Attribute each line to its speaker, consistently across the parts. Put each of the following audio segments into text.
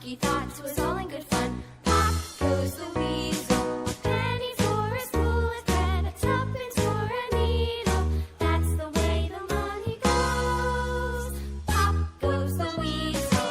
Speaker 1: monkey thought it was all in good fun. Pop goes the weasel, a penny for a spool of thread, a tuppence for a needle. That's the way the money goes. Pop goes the weasel.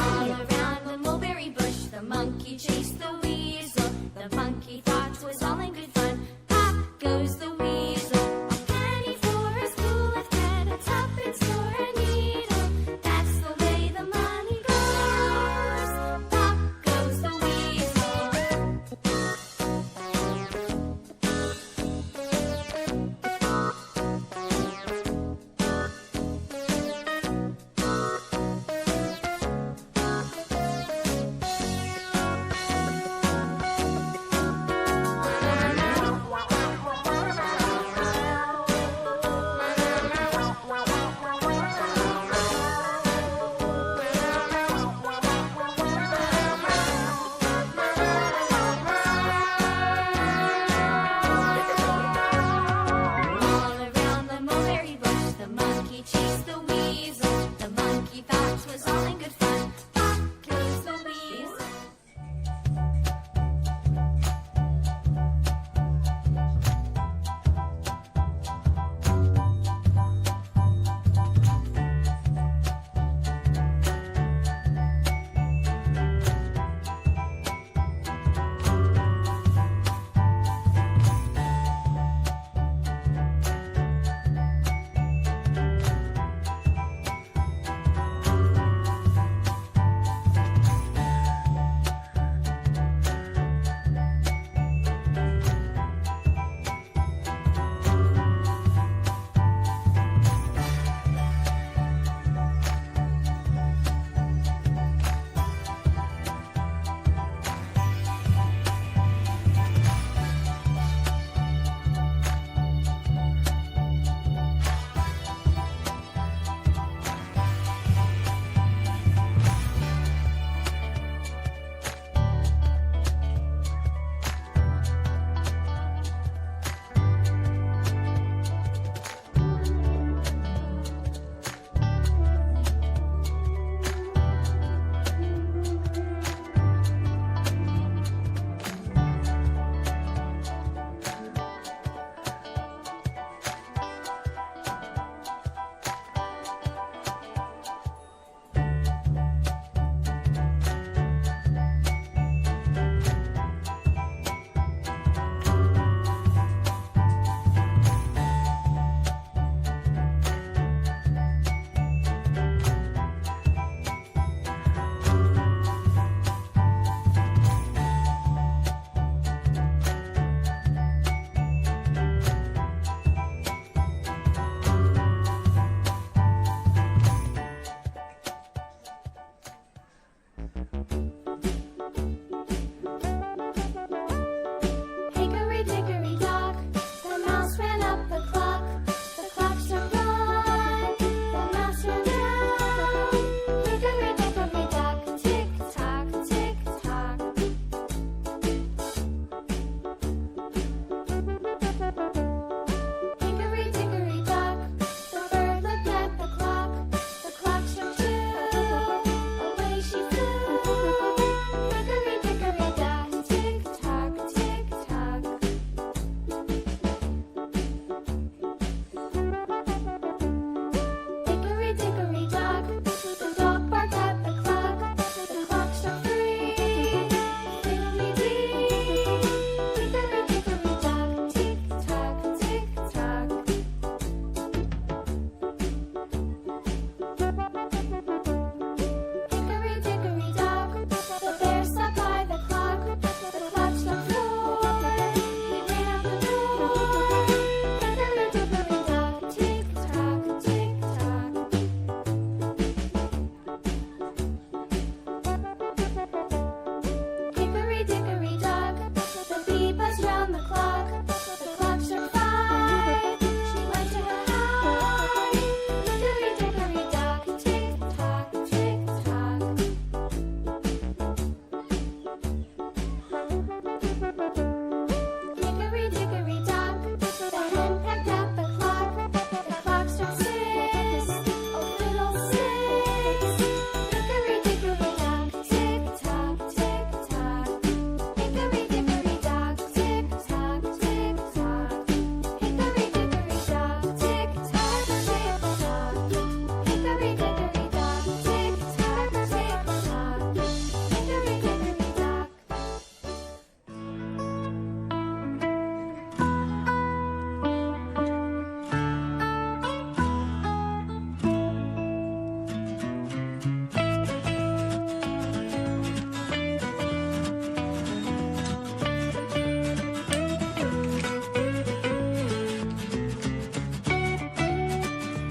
Speaker 1: All around the mulberry bush, the monkey chased the weasel. The monkey thought it was all in good fun. Pop goes the weasel, a penny for a spool of thread, a tuppence for a needle. That's the way the money goes. Pop goes the weasel. All around the mulberry bush, the monkey chased the weasel. The monkey thought it was all in good fun.